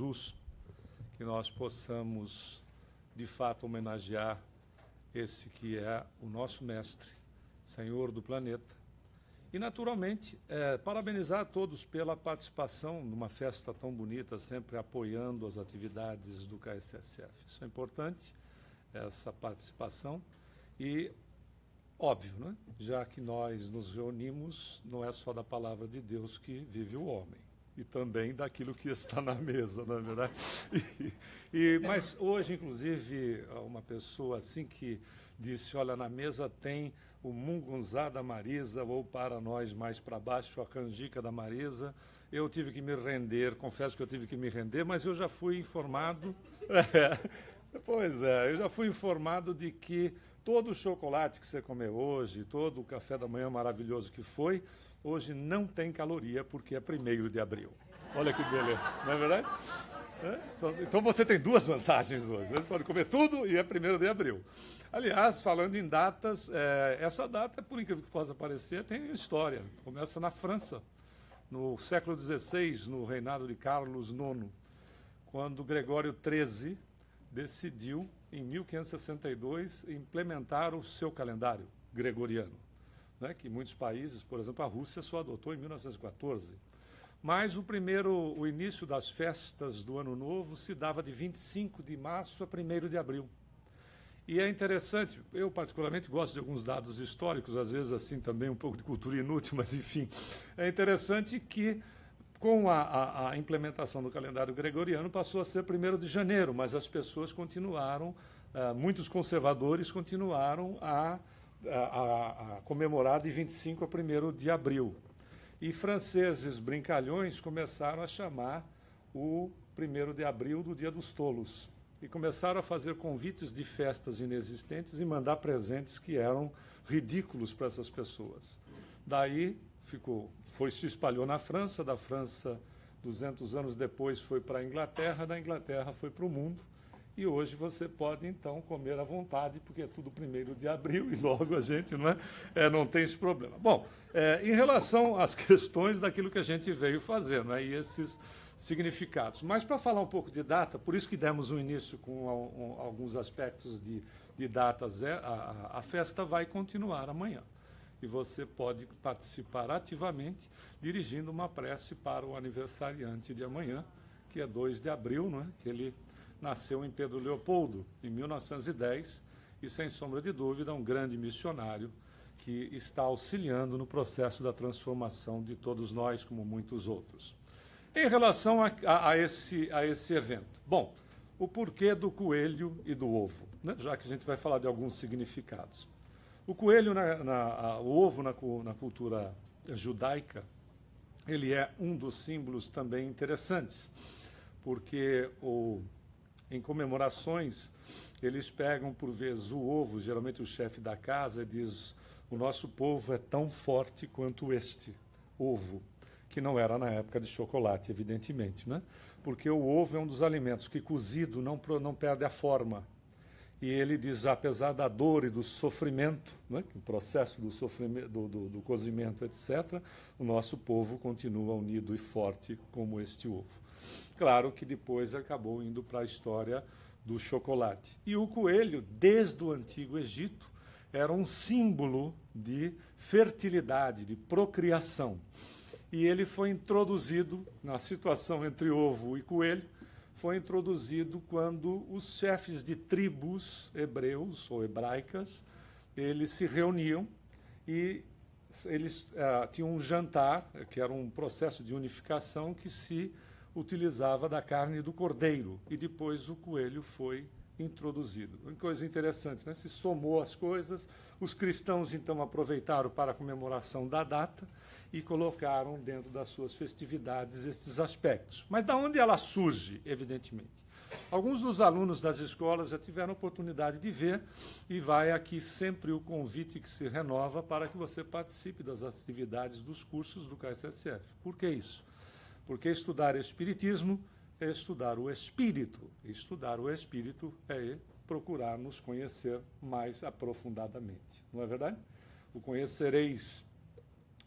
Jesus, que nós possamos, de fato, homenagear esse que é o nosso mestre, Senhor do planeta. E, naturalmente, parabenizar a todos pela participação numa festa tão bonita, sempre apoiando as atividades do KSSF. Isso é importante, essa participação. E, óbvio, né? Já que nós nos reunimos, não é só da palavra de Deus que vive o homem, e também daquilo que está na mesa, não é verdade? Mas hoje, inclusive, uma pessoa assim que disse, olha, na mesa tem o mungunzá da Marisa, ou para nós mais para baixo, a canjica da Marisa. Eu tive que me render, confesso que eu tive que me render, mas eu já fui informado, eu já fui informado de que todo o chocolate que você comeu hoje, todo o café da manhã maravilhoso que foi, hoje não tem caloria, porque é 1º de abril. Olha que beleza, não é verdade? Então você tem duas vantagens hoje. Você pode comer tudo e é 1º de abril. Aliás, falando em datas, essa data, por incrível que possa parecer, tem história. Começa na França, no século XVI, no reinado de Carlos IX, quando Gregório XIII decidiu, em 1562, implementar o seu calendário gregoriano, né, que muitos países, por exemplo, a Rússia só adotou em 1914. Mas o início das festas do Ano Novo se dava de 25 de março a 1º de abril. E é interessante, eu particularmente gosto de alguns dados históricos, às vezes assim também um pouco de cultura inútil, mas enfim. É interessante que com a implementação do calendário gregoriano passou a ser 1º de janeiro, mas as pessoas continuaram, muitos conservadores continuaram a comemorar de 25 a 1º de abril. E franceses brincalhões começaram a chamar o 1º de abril do Dia dos Tolos. E começaram a fazer convites de festas inexistentes e mandar presentes que eram ridículos para essas pessoas. Daí se espalhou na França, da França, 200 anos depois, foi para a Inglaterra, da Inglaterra foi para o mundo. E hoje você pode, então, comer à vontade, porque é tudo 1º de abril e logo a gente não tem esse problema. Bom, em relação às questões daquilo que a gente veio fazer, né, e esses significados. Mas, para falar um pouco de data, por isso que demos um início com alguns aspectos de datas, a festa vai continuar amanhã. E você pode participar ativamente, dirigindo uma prece para o aniversariante de amanhã, que é 2 de abril, né, que ele nasceu em Pedro Leopoldo, em 1910, e, sem sombra de dúvida, um grande missionário que está auxiliando no processo da transformação de todos nós, como muitos outros. Em relação a esse evento, bom, o porquê do coelho e do ovo, né? Já que a gente vai falar de alguns significados. O coelho, o ovo na cultura judaica, ele é um dos símbolos também interessantes, porque em comemorações, eles pegam, por vezes, o ovo, geralmente o chefe da casa diz, o nosso povo é tão forte quanto este ovo, que não era na época de chocolate, evidentemente, né? Porque o ovo é um dos alimentos que, cozido, não perde a forma. E ele diz, apesar da dor e do sofrimento, né, o processo do sofrimento, do cozimento, etc., o nosso povo continua unido e forte como este ovo. Claro que depois acabou indo para a história do chocolate. E o coelho, desde o Antigo Egito, era um símbolo de fertilidade, de procriação. E ele foi introduzido, na situação entre ovo e coelho, foi introduzido quando os chefes de tribos hebreus ou hebraicas, eles se reuniam e eles tinham um jantar, que era um processo de unificação que se utilizava da carne do cordeiro, e depois o coelho foi introduzido. Uma coisa interessante, né? Se somou as coisas, os cristãos então aproveitaram para a comemoração da data e colocaram dentro das suas festividades estes aspectos. Mas da onde ela surge, evidentemente? Alguns dos alunos das escolas já tiveram a oportunidade de ver, e vai aqui sempre o convite que se renova para que você participe das atividades dos cursos do KSSF. Por que isso? Porque estudar Espiritismo é estudar o Espírito. E estudar o Espírito é procurar nos conhecer mais aprofundadamente. Não é verdade? O conhecereis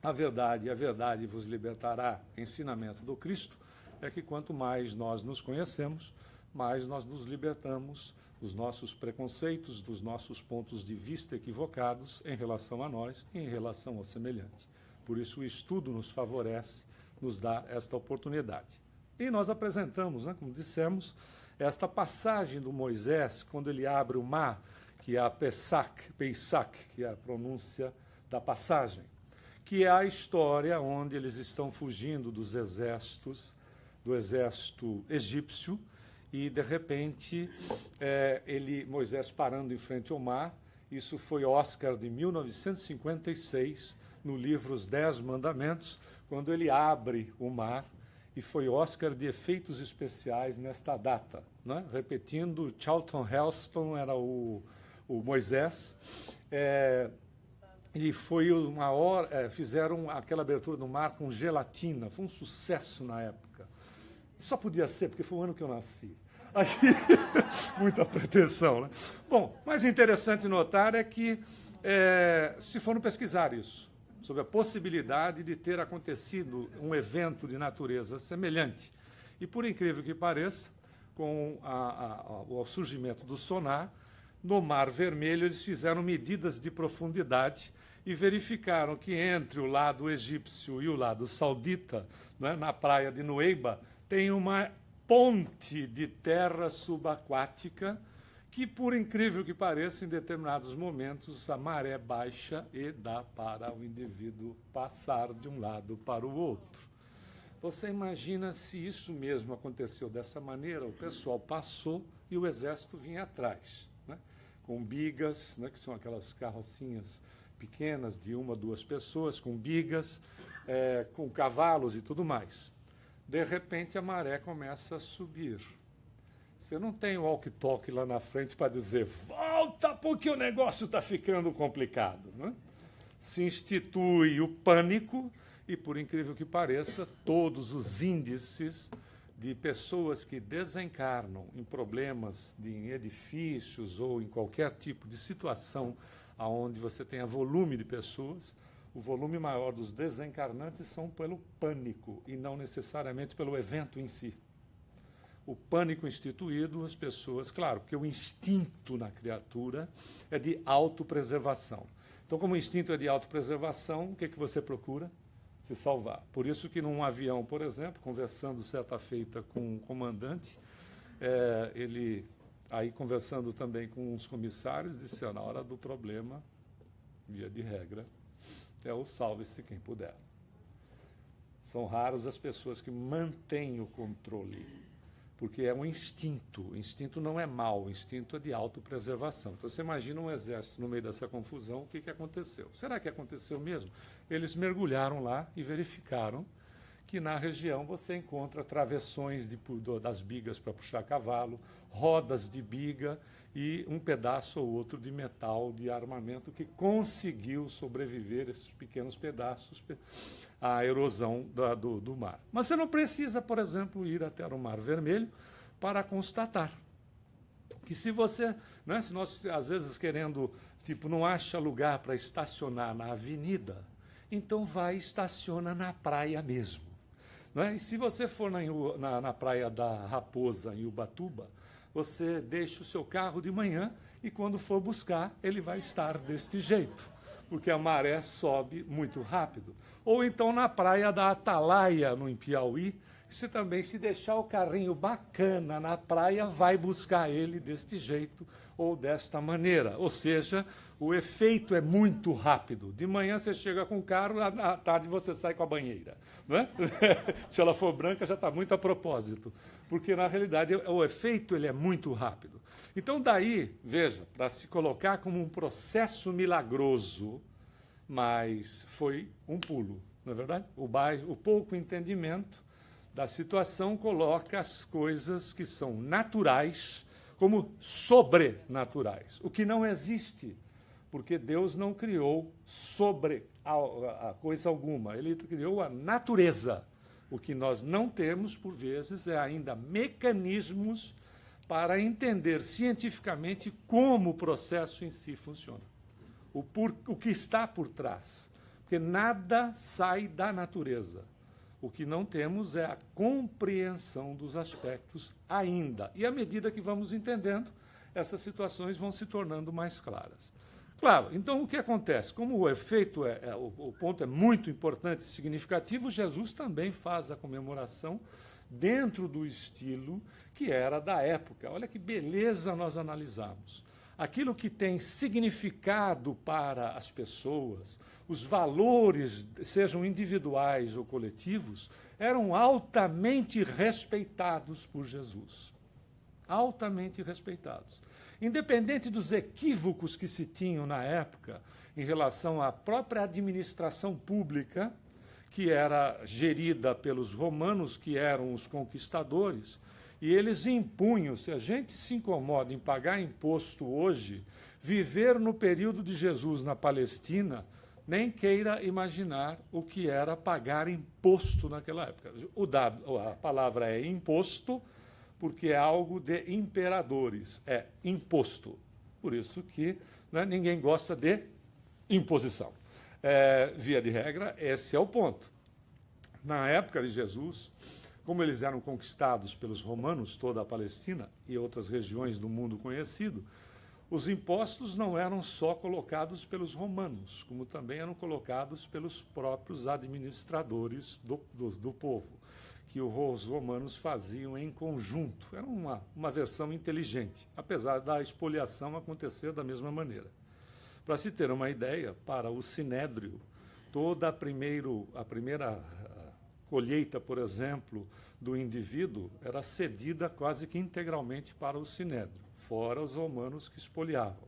a verdade vos libertará, ensinamento do Cristo, é que quanto mais nós nos conhecemos, mais nós nos libertamos dos nossos preconceitos, dos nossos pontos de vista equivocados em relação a nós e em relação ao semelhante. Por isso, o estudo nos favorece, nos dá esta oportunidade. E nós apresentamos, como dissemos, esta passagem do Moisés, quando ele abre o mar, que é a Pesach, que é a pronúncia da passagem, que é a história onde eles estão fugindo dos exércitos, do exército egípcio, e, de repente, Moisés parando em frente ao mar. Isso foi Oscar de 1956, no livro Os 10 Mandamentos, quando ele abre o mar, e foi Oscar de efeitos especiais nesta data. Né? Repetindo, Charlton Heston era o Moisés, e foi uma hora, fizeram aquela abertura do mar com gelatina, foi um sucesso na época. Só podia ser, porque foi o ano que eu nasci. Aí, muita pretensão, né? Bom, mas interessante notar é que, se foram pesquisar isso, sobre a possibilidade de ter acontecido um evento de natureza semelhante, e, por incrível que pareça, com o surgimento do sonar, no Mar Vermelho eles fizeram medidas de profundidade e verificaram que entre o lado egípcio e o lado saudita, né, na praia de Nueiba, tem uma ponte de terra subaquática que, por incrível que pareça, em determinados momentos a maré baixa e dá para o indivíduo passar de um lado para o outro. Você imagina se isso mesmo aconteceu dessa maneira, o pessoal passou e o exército vinha atrás, né, com bigas, né, que são aquelas carrocinhas pequenas de 1 a 2 pessoas, com bigas, com cavalos e tudo mais. De repente, a maré começa a subir. Você não tem o walkie-talkie lá na frente para dizer volta porque o negócio está ficando complicado. Né? Se institui o pânico e, por incrível que pareça, todos os índices de pessoas que desencarnam em problemas em edifícios ou em qualquer tipo de situação onde você tenha volume de pessoas, o volume maior dos desencarnantes são pelo pânico e não necessariamente pelo evento em si. O pânico instituído, as pessoas, claro, porque o instinto na criatura é de autopreservação. Então, como o instinto é de autopreservação, o que você procura? Se salvar. Por isso que num avião, por exemplo, conversando certa feita com um comandante, ele, aí conversando também com os comissários, disse, na hora do problema, via de regra, é o salve-se quem puder. São raros as pessoas que mantêm o controle, porque é um instinto. O instinto não é mau, o instinto é de autopreservação. Então, você imagina um exército no meio dessa confusão, o que aconteceu? Será que aconteceu mesmo? Eles mergulharam lá e verificaram que na região você encontra travessões das bigas para puxar cavalo, rodas de biga e um pedaço ou outro de metal de armamento que conseguiu sobreviver, esses pequenos pedaços, à erosão do mar. Mas você não precisa, por exemplo, ir até o Mar Vermelho para constatar que se você, né, se nós às vezes querendo, não acha lugar para estacionar na avenida, então vai e estaciona na praia mesmo. Né? E se você for na praia da Raposa, em Ubatuba, você deixa o seu carro de manhã e, quando for buscar, ele vai estar deste jeito, porque a maré sobe muito rápido. Ou então na praia da Atalaia, no Piauí, você também, se deixar o carrinho bacana na praia, vai buscar ele deste jeito ou desta maneira. Ou seja, o efeito é muito rápido. De manhã você chega com o carro, à tarde você sai com a banheira. Né? Se ela for branca, já está muito a propósito. Porque, na realidade, o efeito ele é muito rápido. Então, daí, veja, para se colocar como um processo milagroso, mas foi um pulo, não é verdade? O pouco entendimento da situação coloca as coisas que são naturais como sobrenaturais, o que não existe, porque Deus não criou sobre a coisa alguma, ele criou a natureza. O que nós não temos, por vezes, é ainda mecanismos para entender cientificamente como o processo em si funciona, o que está por trás, porque nada sai da natureza. O que não temos é a compreensão dos aspectos ainda. E à medida que vamos entendendo, essas situações vão se tornando mais claras. Claro, então o que acontece? Como o efeito o ponto é muito importante e significativo, Jesus também faz a comemoração dentro do estilo que era da época. Olha que beleza nós analisarmos. Aquilo que tem significado para as pessoas, os valores, sejam individuais ou coletivos, eram altamente respeitados por Jesus. Altamente respeitados. Independente dos equívocos que se tinham na época em relação à própria administração pública, que era gerida pelos romanos, que eram os conquistadores, e eles impunham, se a gente se incomoda em pagar imposto hoje, viver no período de Jesus na Palestina, nem queira imaginar o que era pagar imposto naquela época. A palavra é imposto, porque é algo de imperadores, é imposto. Por isso que ninguém gosta de imposição. Via de regra, esse é o ponto. Na época de Jesus, como eles eram conquistados pelos romanos, toda a Palestina e outras regiões do mundo conhecido, os impostos não eram só colocados pelos romanos, como também eram colocados pelos próprios administradores do povo, que os romanos faziam em conjunto. Era uma versão inteligente, apesar da expoliação acontecer da mesma maneira. Para se ter uma ideia, para o sinédrio, toda a primeira colheita, por exemplo, do indivíduo era cedida quase que integralmente para o sinédrio, fora os romanos que expoliavam.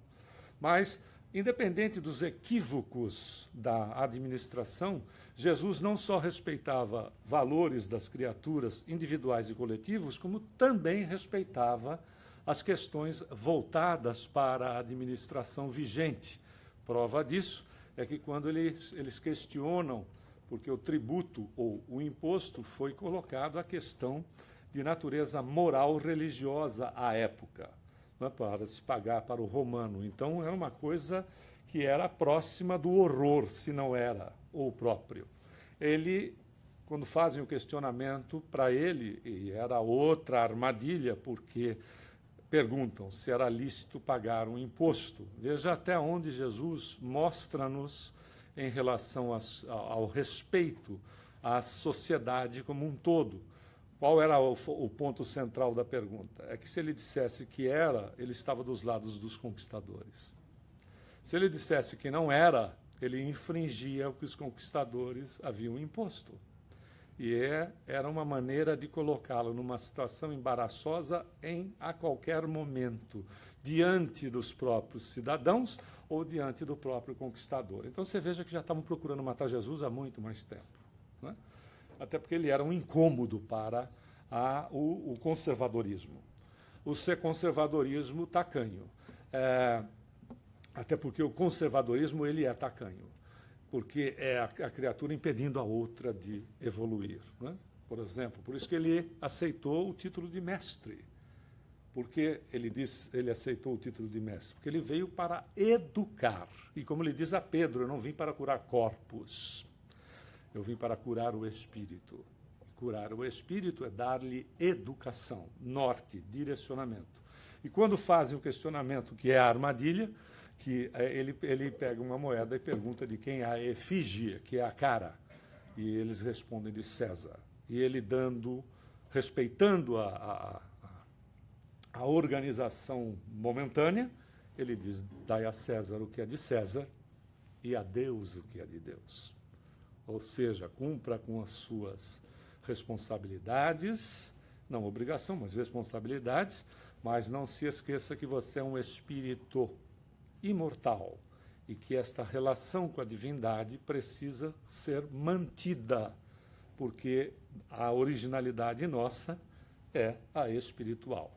Mas, independente dos equívocos da administração, Jesus não só respeitava valores das criaturas individuais e coletivos, como também respeitava as questões voltadas para a administração vigente. Prova disso é que quando eles questionam, porque o tributo ou o imposto foi colocado a questão de natureza moral religiosa à época, né, para se pagar para o romano. Então, era uma coisa que era próxima do horror, se não era o próprio. Ele, quando fazem o questionamento para ele, e era outra armadilha, porque perguntam se era lícito pagar um imposto. Veja até onde Jesus mostra-nos em relação ao respeito à sociedade como um todo. Qual era o ponto central da pergunta? É que se ele dissesse que era, ele estava dos lados dos conquistadores. Se ele dissesse que não era, ele infringia o que os conquistadores haviam imposto. E era uma maneira de colocá-lo numa situação embaraçosa a qualquer momento, diante dos próprios cidadãos ou diante do próprio conquistador. Então você veja que já estavam procurando matar Jesus há muito mais tempo, né? Até porque ele era um incômodo para o conservadorismo. O conservadorismo tacanho. Até porque o conservadorismo ele é tacanho, porque é a criatura impedindo a outra de evoluir, né? Por exemplo, por isso que ele aceitou o título de mestre. Porque ele aceitou o título de mestre? Porque ele veio para educar. E como ele diz a Pedro, eu não vim para curar corpos, eu vim para curar o espírito. Curar o espírito é dar-lhe educação, norte, direcionamento. E quando fazem o questionamento, que é a armadilha, que ele pega uma moeda e pergunta de quem é a efígie, que é a cara. E eles respondem de César. E ele respeitando a organização momentânea, ele diz, dai a César o que é de César e a Deus o que é de Deus. Ou seja, cumpra com as suas responsabilidades, não obrigação, mas responsabilidades, mas não se esqueça que você é um espírito imortal e que esta relação com a divindade precisa ser mantida, porque a originalidade nossa é a espiritual.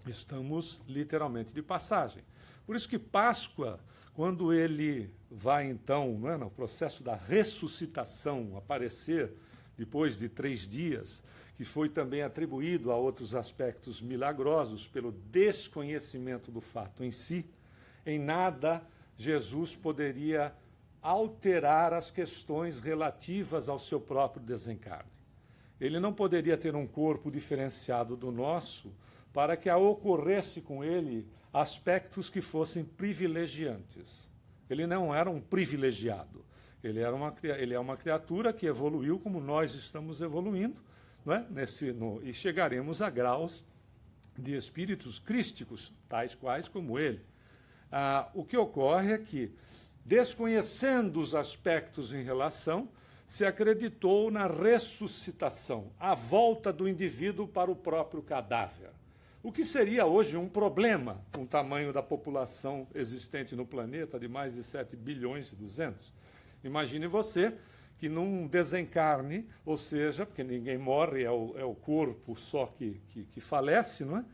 Estamos literalmente de passagem. Por isso que Páscoa, quando ele vai então, não é, no processo da ressuscitação, aparecer depois de 3 dias, que foi também atribuído a outros aspectos milagrosos pelo desconhecimento do fato em si, em nada Jesus poderia alterar as questões relativas ao seu próprio desencarne. Ele não poderia ter um corpo diferenciado do nosso para que ocorresse com ele aspectos que fossem privilegiantes. Ele não era um privilegiado. Ele é uma criatura que evoluiu como nós estamos evoluindo, não é? E chegaremos a graus de espíritos crísticos, tais quais como ele. O que ocorre é que, desconhecendo os aspectos em relação, se acreditou na ressuscitação, a volta do indivíduo para o próprio cadáver. O que seria hoje um problema com o tamanho da população existente no planeta de mais de 7 bilhões e 200. Imagine você que num desencarne, ou seja, porque ninguém morre, é o corpo só que falece, não é?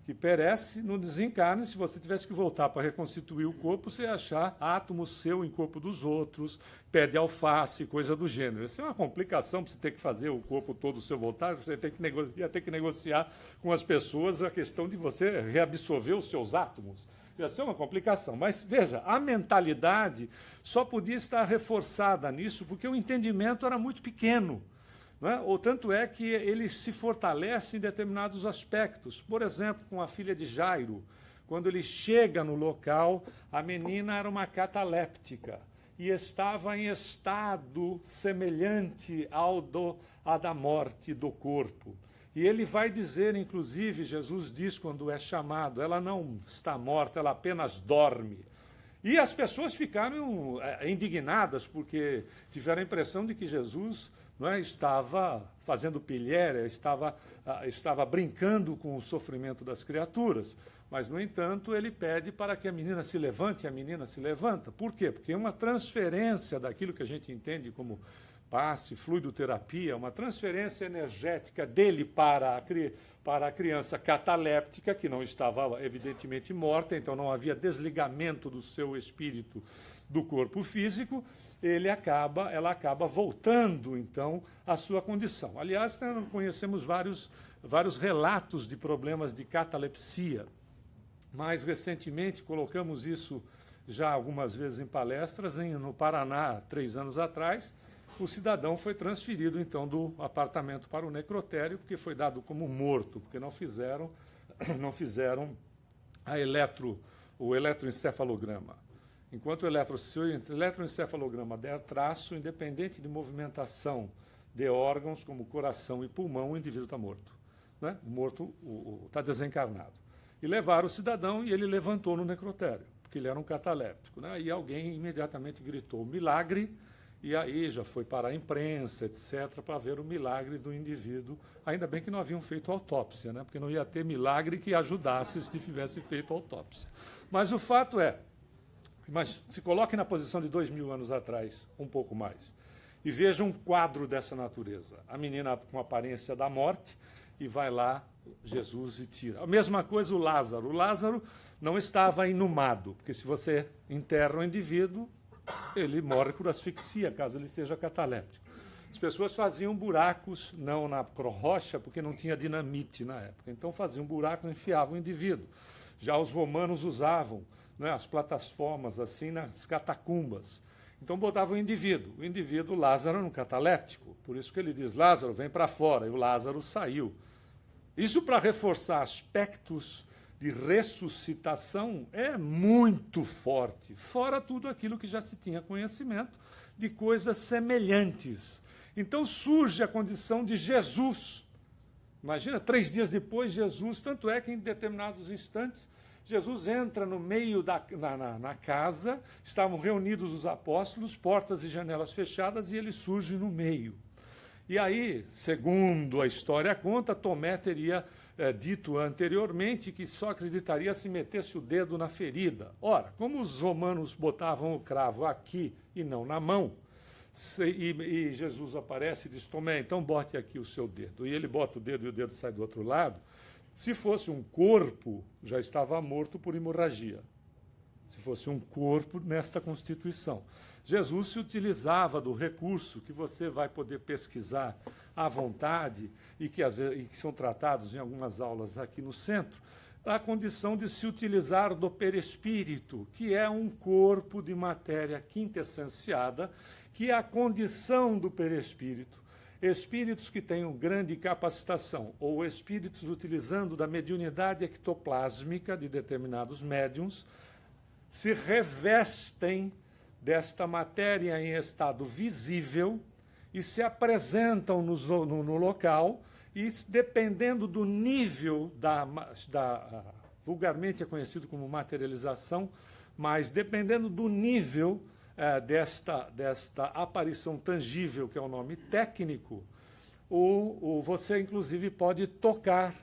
Que perece, no desencarne, se você tivesse que voltar para reconstituir o corpo, você ia achar átomo seu em corpo dos outros, pé de alface, coisa do gênero. Isso é uma complicação, para você ter que fazer o corpo todo seu voltar, você ia ter que negociar com as pessoas a questão de você reabsorver os seus átomos. Ia ser uma complicação. Mas, veja, a mentalidade só podia estar reforçada nisso porque o entendimento era muito pequeno. Não é? Ou tanto é que ele se fortalece em determinados aspectos. Por exemplo, com a filha de Jairo, quando ele chega no local, a menina era uma cataléptica e estava em estado semelhante à da morte do corpo. E ele vai dizer, inclusive, Jesus diz quando é chamado, ela não está morta, ela apenas dorme. E as pessoas ficaram indignadas porque tiveram a impressão de que Jesus estava fazendo pilhéria, estava brincando com o sofrimento das criaturas. Mas, no entanto, ele pede para que a menina se levante, e a menina se levanta. Por quê? Porque é uma transferência daquilo que a gente entende como passe, fluidoterapia, uma transferência energética dele para a criança cataléptica, que não estava evidentemente morta, então não havia desligamento do seu espírito do corpo físico, ela acaba voltando, então, à sua condição. Aliás, nós conhecemos vários relatos de problemas de catalepsia. Mais recentemente, colocamos isso já algumas vezes em palestras, no Paraná, 3 anos atrás, o cidadão foi transferido, então, do apartamento para o necrotério, porque foi dado como morto, porque não fizeram o eletroencefalograma. Enquanto o eletroencefalograma der traço, independente de movimentação de órgãos como coração e pulmão, o indivíduo está morto. Né? O morto está desencarnado. E levaram o cidadão e ele levantou no necrotério, porque ele era um cataléptico. Né? E alguém imediatamente gritou milagre, e aí já foi para a imprensa, etc., para ver o milagre do indivíduo. Ainda bem que não haviam feito autópsia, né? Porque não ia ter milagre que ajudasse se tivesse feito autópsia. Mas o fato é, se coloque na posição de 2000 anos atrás, um pouco mais, e veja um quadro dessa natureza. A menina com a aparência da morte, e vai lá Jesus e tira. A mesma coisa o Lázaro. O Lázaro não estava inumado, porque se você enterra o indivíduo, ele morre por asfixia, caso ele seja cataléptico. As pessoas faziam buracos, não na rocha, porque não tinha dinamite na época. Então faziam buracos e enfiavam o indivíduo. Já os romanos usavam as plataformas assim nas catacumbas. Então botavam o indivíduo, Lázaro, era um cataléptico. Por isso que ele diz, Lázaro, vem para fora. E o Lázaro saiu. Isso para reforçar aspectos de ressuscitação é muito forte, fora tudo aquilo que já se tinha conhecimento de coisas semelhantes. Então surge a condição de Jesus. Imagina, 3 dias depois, Jesus, tanto é que em determinados instantes, Jesus entra no meio na casa, estavam reunidos os apóstolos, portas e janelas fechadas, e ele surge no meio. E aí, segundo a história conta, Tomé teria dito anteriormente que só acreditaria se metesse o dedo na ferida. Ora, como os romanos botavam o cravo aqui e não na mão, e Jesus aparece e diz, Tomé, então bote aqui o seu dedo. E ele bota o dedo e o dedo sai do outro lado. Se fosse um corpo, já estava morto por hemorragia. Se fosse um corpo nesta constituição. Jesus se utilizava do recurso que você vai poder pesquisar à vontade e que são tratados em algumas aulas aqui no centro, a condição de se utilizar do perispírito, que é um corpo de matéria quintessenciada, que é a condição do perispírito. Espíritos que tenham grande capacitação, ou espíritos utilizando da mediunidade ectoplásmica de determinados médiuns, se revestem desta matéria em estado visível e se apresentam no local e, dependendo do nível vulgarmente é conhecido como materialização, mas dependendo do nível desta aparição tangível, que é o nome técnico, você, inclusive, pode tocar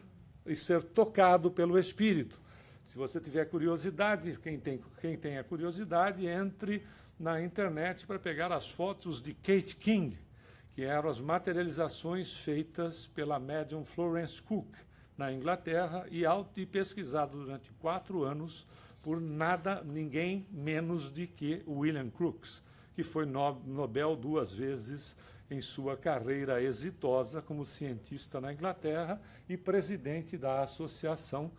e ser tocado pelo espírito. Se você tiver curiosidade, quem tem a curiosidade, entre na internet para pegar as fotos de Kate King, que eram as materializações feitas pela médium Florence Cook, na Inglaterra, e pesquisado durante 4 anos por ninguém menos do que William Crookes, que foi Nobel 2 vezes em sua carreira exitosa como cientista na Inglaterra e presidente da Associação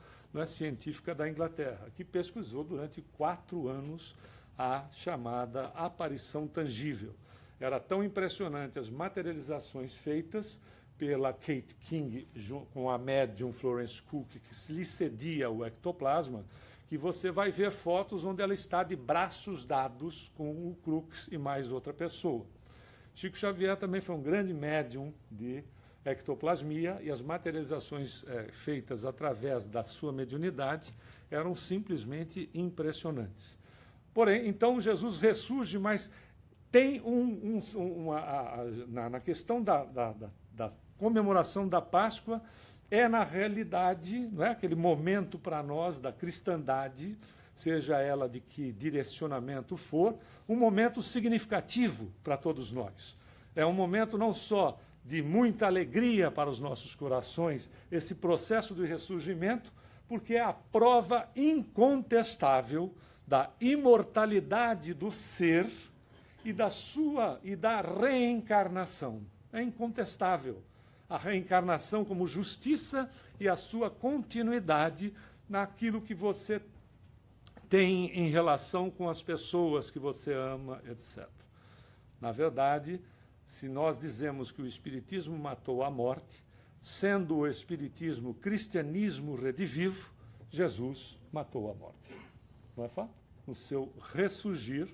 Científica da Inglaterra, que pesquisou durante 4 anos a chamada aparição tangível. Era tão impressionante as materializações feitas pela Kate King com a médium Florence Cook, que lhe cedia o ectoplasma, que você vai ver fotos onde ela está de braços dados com o Crookes e mais outra pessoa. Chico Xavier também foi um grande médium de ectoplasmia, e as materializações feitas através da sua mediunidade eram simplesmente impressionantes. Porém, então, Jesus ressurge, mas tem na questão da comemoração da Páscoa, na realidade, não é, aquele momento para nós da cristandade, seja ela de que direcionamento for, um momento significativo para todos nós. É um momento não só de muita alegria para os nossos corações, esse processo de ressurgimento, porque é a prova incontestável da imortalidade do ser e da reencarnação. É incontestável. A reencarnação como justiça e a sua continuidade naquilo que você tem em relação com as pessoas que você ama, etc. Na verdade, se nós dizemos que o Espiritismo matou a morte, sendo o Espiritismo cristianismo redivivo, Jesus matou a morte. Não é fato? No seu ressurgir,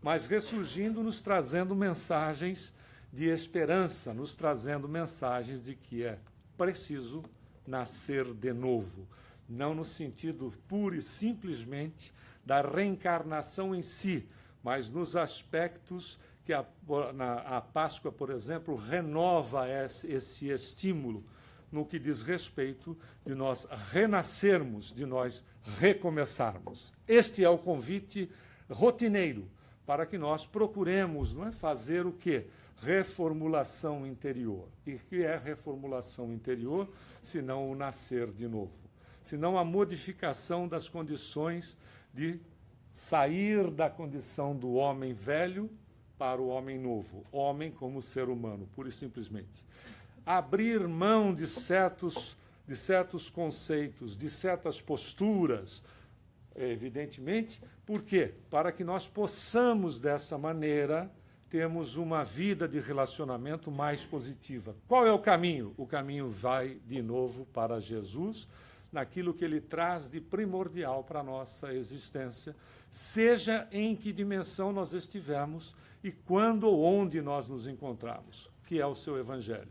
mas ressurgindo, nos trazendo mensagens de esperança, nos trazendo mensagens de que é preciso nascer de novo. Não no sentido puro e simplesmente da reencarnação em si, mas nos aspectos que a Páscoa, por exemplo, renova esse estímulo no que diz respeito de nós renascermos, de nós recomeçarmos. Este é o convite rotineiro para que nós procuremos, não é, fazer o quê? Reformulação interior. E o que é reformulação interior, senão o nascer de novo? Senão a modificação das condições de sair da condição do homem velho para o homem novo, homem como ser humano, pura e simplesmente. Abrir mão de certos conceitos, de certas posturas, evidentemente, por quê? Para que nós possamos, dessa maneira, termos uma vida de relacionamento mais positiva. Qual é o caminho? O caminho vai, de novo, para Jesus, naquilo que ele traz de primordial para a nossa existência, seja em que dimensão nós estivermos e quando ou onde nós nos encontrarmos, que é o seu Evangelho.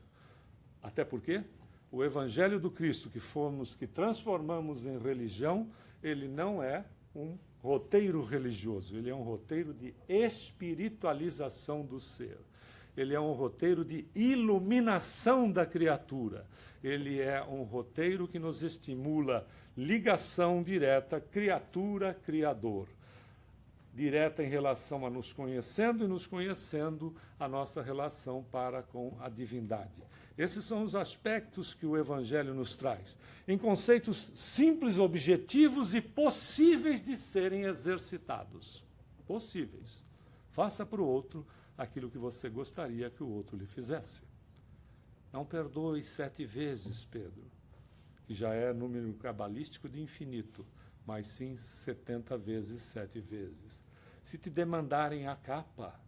Até porque o Evangelho do Cristo que transformamos em religião, ele não é um roteiro religioso, ele é um roteiro de espiritualização do ser. Ele é um roteiro de iluminação da criatura. Ele é um roteiro que nos estimula ligação direta criatura-criador. Direta em relação a nos conhecendo e nos conhecendo a nossa relação para com a divindade. Esses são os aspectos que o Evangelho nos traz, em conceitos simples, objetivos e possíveis de serem exercitados. Possíveis. Faça para o outro aquilo que você gostaria que o outro lhe fizesse. Não perdoe 7 vezes, Pedro. que já é número cabalístico de infinito, mas sim 70 vezes 7 vezes. Se te demandarem a capa,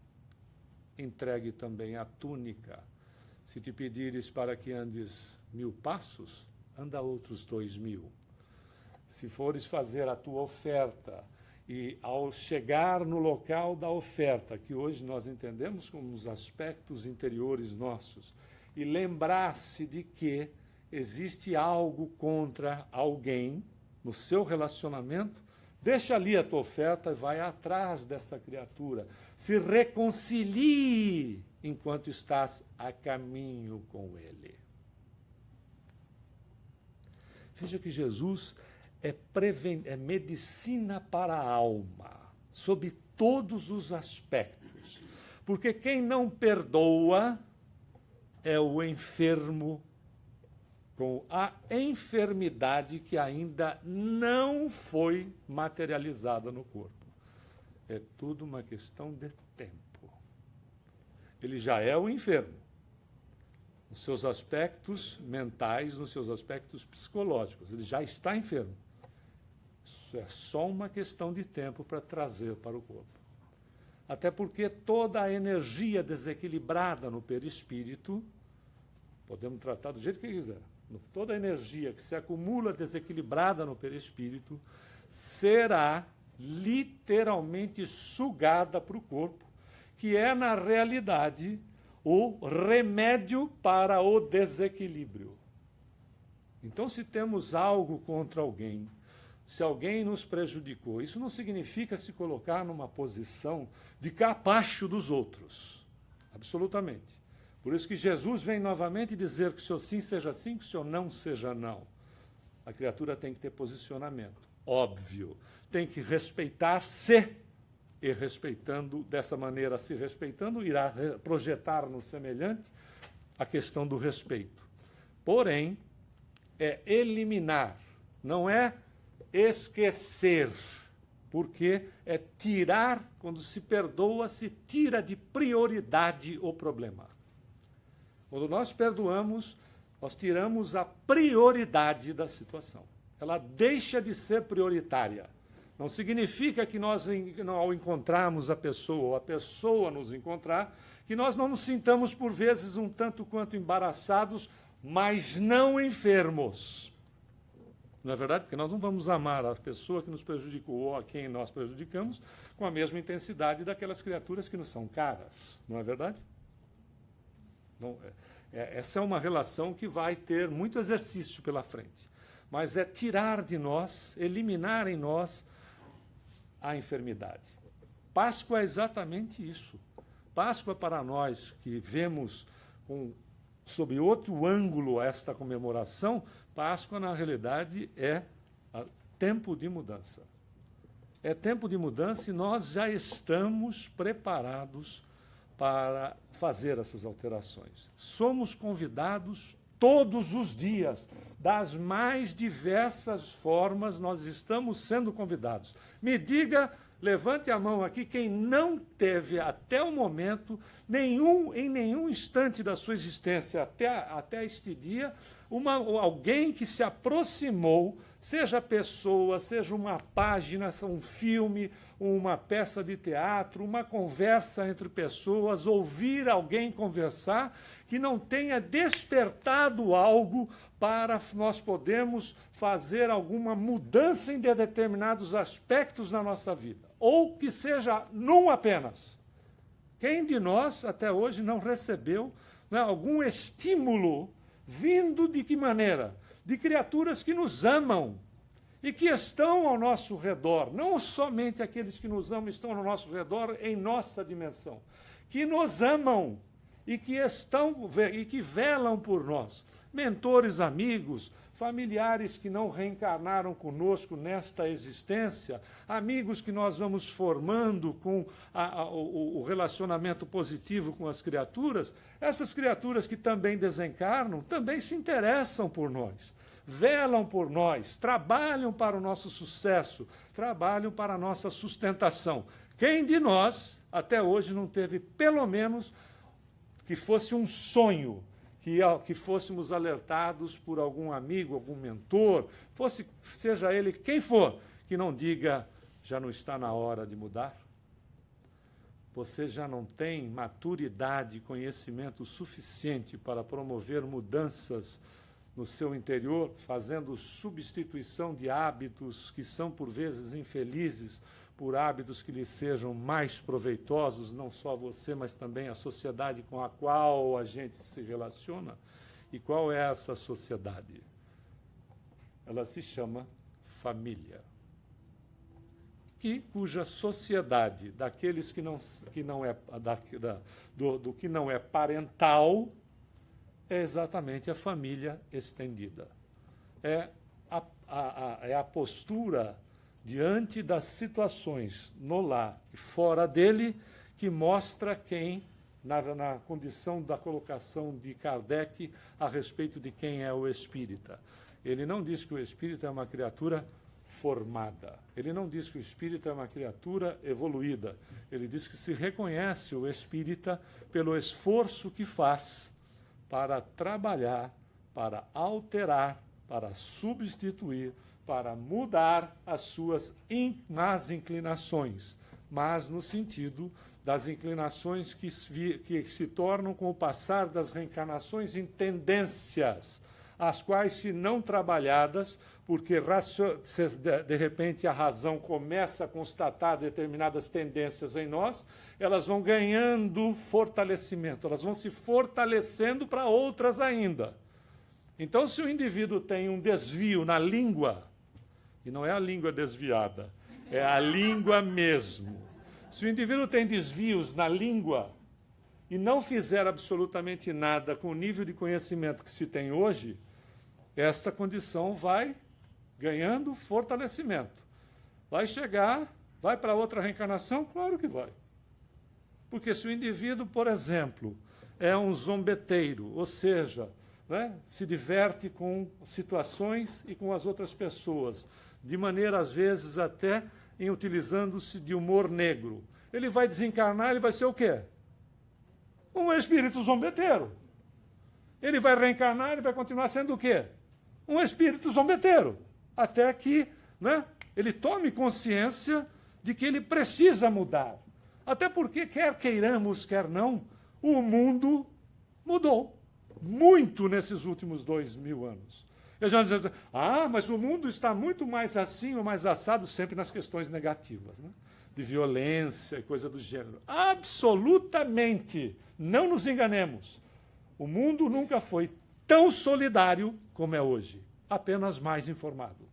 entregue também a túnica. Se te pedires para que andes 1000 passos, anda outros 2000. Se fores fazer a tua oferta, e ao chegar no local da oferta, que hoje nós entendemos como os aspectos interiores nossos, e lembrar-se de que existe algo contra alguém no seu relacionamento, deixa ali a tua oferta e vai atrás dessa criatura. Se reconcilie enquanto estás a caminho com ele. Veja que Jesus é medicina para a alma, sob todos os aspectos. Porque quem não perdoa é o enfermo com a enfermidade que ainda não foi materializada no corpo. É tudo uma questão de tempo. Ele já é o enfermo, nos seus aspectos mentais, nos seus aspectos psicológicos. Ele já está enfermo. Isso é só uma questão de tempo para trazer para o corpo. Até porque toda a energia desequilibrada no perispírito, podemos tratar do jeito que quiser, toda a energia que se acumula desequilibrada no perispírito será literalmente sugada para o corpo, que é, na realidade, o remédio para o desequilíbrio. Então, se temos algo contra alguém, se alguém nos prejudicou, isso não significa se colocar numa posição de capacho dos outros. Absolutamente. Por isso que Jesus vem novamente dizer que o seu sim seja sim, que o seu não seja não. A criatura tem que ter posicionamento. Óbvio. Tem que respeitar-se. E respeitando, dessa maneira, se respeitando, irá projetar no semelhante a questão do respeito. Porém, é eliminar, não é esquecer, porque é tirar, quando se perdoa, se tira de prioridade o problema. Quando nós perdoamos, nós tiramos a prioridade da situação. Ela deixa de ser prioritária. Não significa que nós, ao encontrarmos a pessoa, ou a pessoa nos encontrar, que nós não nos sintamos, por vezes, um tanto quanto embaraçados, mas não enfermos. Não é verdade? Porque nós não vamos amar a pessoa que nos prejudicou ou a quem nós prejudicamos com a mesma intensidade daquelas criaturas que nos são caras. Não é verdade? Então, essa é uma relação que vai ter muito exercício pela frente. Mas é tirar de nós, eliminar em nós a enfermidade. Páscoa é exatamente isso. Páscoa para nós que vemos sob outro ângulo esta comemoração, Páscoa, na realidade, é tempo de mudança. É tempo de mudança e nós já estamos preparados para fazer essas alterações. Somos convidados todos os dias, das mais diversas formas, nós estamos sendo convidados. Me diga, levante a mão aqui, quem não teve até o momento, em nenhum instante da sua existência, até este dia, alguém que se aproximou, seja pessoa, seja uma página, um filme, uma peça de teatro, uma conversa entre pessoas, ouvir alguém conversar, que não tenha despertado algo para nós podermos fazer alguma mudança em determinados aspectos na nossa vida. Ou que seja num apenas. Quem de nós até hoje não recebeu, né, algum estímulo vindo de que maneira? De criaturas que nos amam e que estão ao nosso redor. Não somente aqueles que nos amam estão ao nosso redor em nossa dimensão. Que nos amam e que velam por nós. Mentores, amigos, familiares que não reencarnaram conosco nesta existência, amigos que nós vamos formando com o relacionamento positivo com as criaturas, essas criaturas que também desencarnam, também se interessam por nós, velam por nós, trabalham para o nosso sucesso, trabalham para a nossa sustentação. Quem de nós, até hoje, não teve, pelo menos, que fosse um sonho, que fôssemos alertados por algum amigo, algum mentor, seja ele quem for, que não diga, já não está na hora de mudar? Você já não tem maturidade e conhecimento suficiente para promover mudanças no seu interior, fazendo substituição de hábitos que são, por vezes, infelizes, por hábitos que lhe sejam mais proveitosos, não só a você, mas também a sociedade com a qual a gente se relaciona? E qual é essa sociedade? Ela se chama família. Cuja sociedade daqueles que não é parental é exatamente a família estendida. É a postura diante das situações no lar e fora dele que mostra quem, na condição da colocação de Kardec a respeito de quem é o espírita. Ele não diz que o espírita é uma criatura formada. Ele não diz que o espírita é uma criatura evoluída. Ele diz que se reconhece o espírita pelo esforço que faz para trabalhar, para alterar, para substituir, para mudar as suas más inclinações, mas no sentido das inclinações que se tornam, com o passar das reencarnações, em tendências, as quais, se não trabalhadas, porque de repente a razão começa a constatar determinadas tendências em nós, elas vão ganhando fortalecimento, elas vão se fortalecendo para outras ainda. Então, se o indivíduo tem um desvio na língua, e não é a língua desviada, é a língua mesmo. Se o indivíduo tem desvios na língua e não fizer absolutamente nada com o nível de conhecimento que se tem hoje, esta condição vai ganhando fortalecimento. Vai chegar, vai para outra reencarnação? Claro que vai. Porque se o indivíduo, por exemplo, é um zombeteiro, ou seja, né, se diverte com situações e com as outras pessoas, de maneira, às vezes, até em utilizando-se de humor negro, ele vai desencarnar, ele vai ser o quê? Um espírito zombeteiro. Ele vai reencarnar, ele vai continuar sendo o quê? Um espírito zombeteiro. Até que, né, ele tome consciência de que ele precisa mudar. Até porque, quer queiramos, quer não, o mundo mudou muito nesses últimos 2000 anos. Eu já dizia, mas o mundo está muito mais assim ou mais assado, sempre nas questões negativas, né? De violência e coisa do gênero. Absolutamente, não nos enganemos. O mundo nunca foi tão solidário como é hoje, apenas mais informado.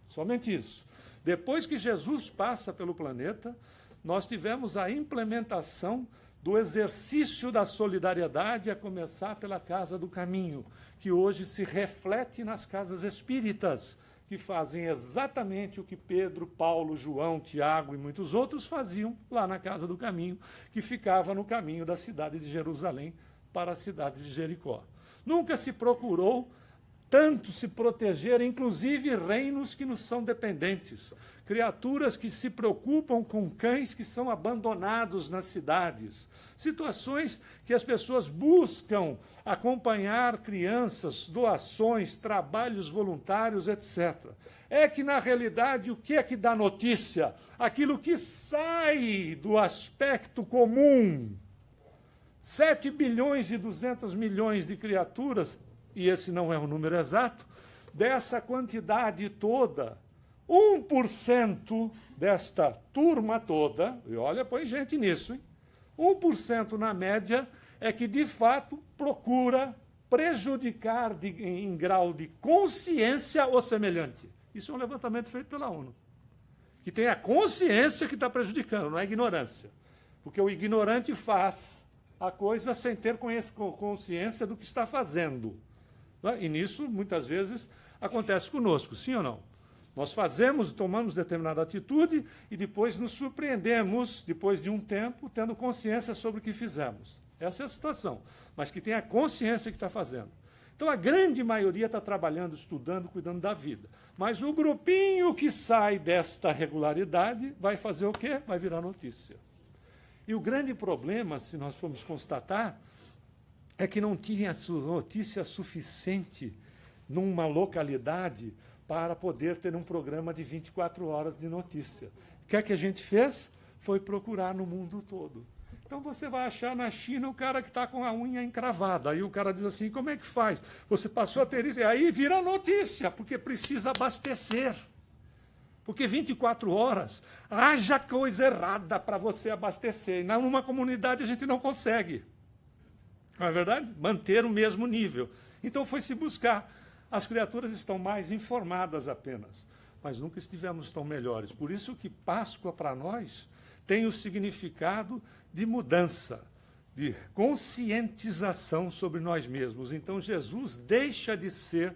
Somente isso. Depois que Jesus passa pelo planeta, nós tivemos a implementação do exercício da solidariedade, a começar pela Casa do Caminho, que hoje se reflete nas casas espíritas, que fazem exatamente o que Pedro, Paulo, João, Tiago e muitos outros faziam lá na Casa do Caminho, que ficava no caminho da cidade de Jerusalém para a cidade de Jericó. Nunca se procurou tanto se proteger, inclusive reinos que nos são dependentes, criaturas que se preocupam com cães que são abandonados nas cidades, situações que as pessoas buscam acompanhar crianças, doações, trabalhos voluntários, etc. É que, na realidade, o que é que dá notícia? Aquilo que sai do aspecto comum. 7 bilhões e 200 milhões de criaturas, e esse não é o número exato, dessa quantidade toda, 1% desta turma toda, e olha, põe gente nisso, hein? 1% na média é que, de fato, procura prejudicar em grau de consciência o semelhante. Isso é um levantamento feito pela ONU. Que tem a consciência que está prejudicando, não é a ignorância. Porque o ignorante faz a coisa sem ter consciência do que está fazendo. E nisso, muitas vezes, acontece conosco, sim ou não? Nós fazemos, tomamos determinada atitude e depois nos surpreendemos, depois de um tempo, tendo consciência sobre o que fizemos. Essa é a situação, mas que tem a consciência que está fazendo. Então, a grande maioria está trabalhando, estudando, cuidando da vida. Mas o grupinho que sai desta regularidade vai fazer o quê? Vai virar notícia. E o grande problema, se nós formos constatar, é que não tinha notícia suficiente numa localidade para poder ter um programa de 24 horas de notícia. O que é que a gente fez? Foi procurar no mundo todo. Então você vai achar na China o cara que está com a unha encravada. Aí o cara diz assim, como é que faz? Você passou a ter isso. E aí vira notícia, porque precisa abastecer. Porque 24 horas, haja coisa errada para você abastecer. E numa comunidade a gente não consegue. Não é verdade? Manter o mesmo nível. Então foi se buscar. As criaturas estão mais informadas apenas, mas nunca estivemos tão melhores. Por isso que Páscoa, para nós, tem o significado de mudança, de conscientização sobre nós mesmos. Então Jesus deixa de ser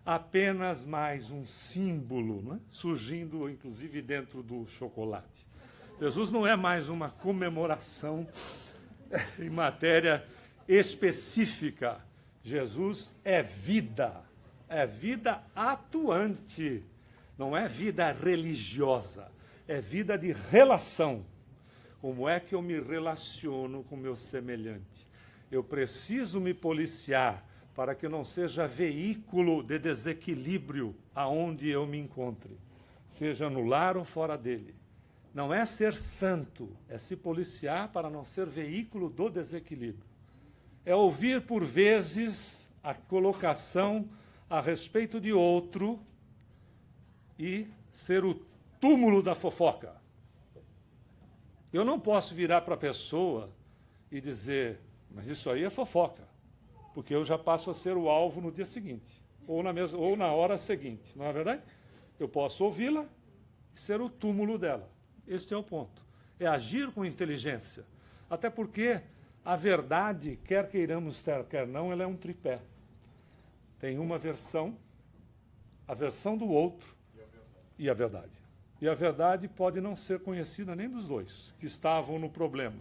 apenas mais um símbolo, não é? Surgindo, inclusive, dentro do chocolate. Jesus não é mais uma comemoração em matéria específica. Jesus é vida atuante, não é vida religiosa, é vida de relação. Como é que eu me relaciono com o meu semelhante? Eu preciso me policiar para que eu não seja veículo de desequilíbrio aonde eu me encontre, seja no lar ou fora dele. Não é ser santo, é se policiar para não ser veículo do desequilíbrio. É ouvir, por vezes, a colocação a respeito de outro e ser o túmulo da fofoca. Eu não posso virar para a pessoa e dizer, mas isso aí é fofoca, porque eu já passo a ser o alvo no dia seguinte, ou na hora seguinte, não é verdade? Eu posso ouvi-la e ser o túmulo dela. Este é o ponto. É agir com inteligência. Até porque a verdade, quer queiramos, quer não, ela é um tripé. Tem uma versão, a versão do outro e a verdade. E a verdade pode não ser conhecida nem dos dois que estavam no problema,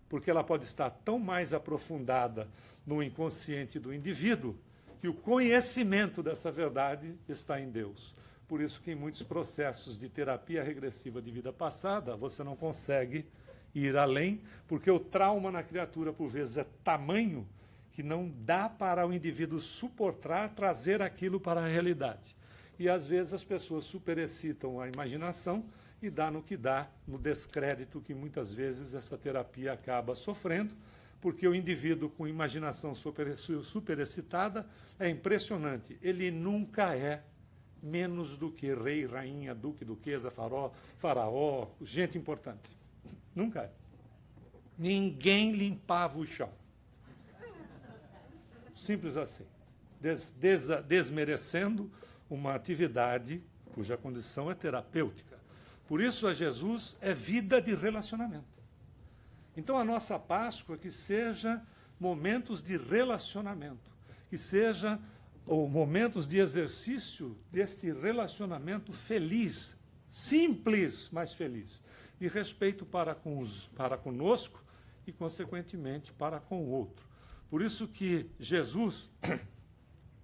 porque ela pode estar tão mais aprofundada no inconsciente do indivíduo que o conhecimento dessa verdade está em Deus. Por isso que em muitos processos de terapia regressiva de vida passada, você não consegue ir além, porque o trauma na criatura, por vezes, é tamanho que não dá para o indivíduo suportar, trazer aquilo para a realidade. E, às vezes, as pessoas superexcitam a imaginação e dá no que dá, no descrédito que, muitas vezes, essa terapia acaba sofrendo, porque o indivíduo com imaginação superexcitada é impressionante. Ele nunca é menos do que rei, rainha, duque, duquesa, faraó, gente importante. Nunca é. Ninguém limpava o chão. Simples assim. Desmerecendo uma atividade cuja condição é terapêutica. Por isso, a Jesus é vida de relacionamento. Então, a nossa Páscoa que seja momentos de relacionamento, que seja ou momentos de exercício deste relacionamento feliz, simples, mas feliz, de respeito para conosco e, consequentemente, para com o outro. Por isso que Jesus,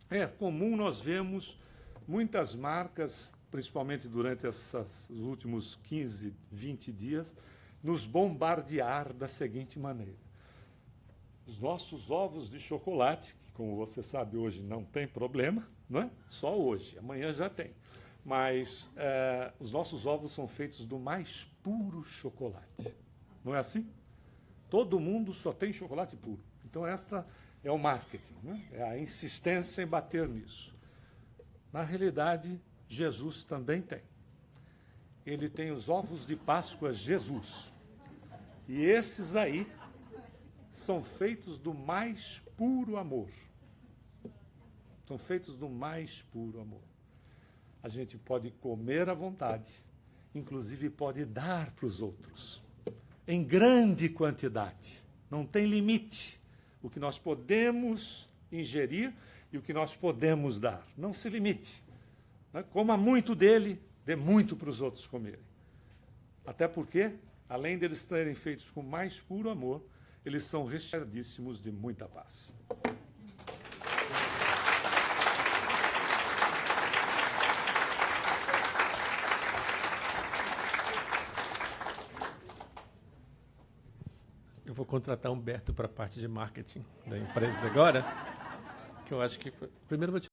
é comum nós vemos muitas marcas, principalmente durante esses últimos 15, 20 dias, nos bombardear da seguinte maneira. Os nossos ovos de chocolate, que, como você sabe, hoje não tem problema, não é? Só hoje, amanhã já tem. Mas os nossos ovos são feitos do mais puro chocolate. Não é assim? Todo mundo só tem chocolate puro. Então, esta é o marketing, né? É a insistência em bater nisso. Na realidade, Jesus também tem. Ele tem os ovos de Páscoa Jesus. E esses aí são feitos do mais puro amor. São feitos do mais puro amor. A gente pode comer à vontade, inclusive pode dar para os outros, em grande quantidade. Não tem limite. O que nós podemos ingerir e o que nós podemos dar. Não se limite. Coma muito dele, dê muito para os outros comerem. Até porque, além deles serem feitos com mais puro amor, eles são recheadíssimos de muita paz. Eu vou contratar Humberto para a parte de marketing da empresa agora, que eu acho que... Primeiro eu vou te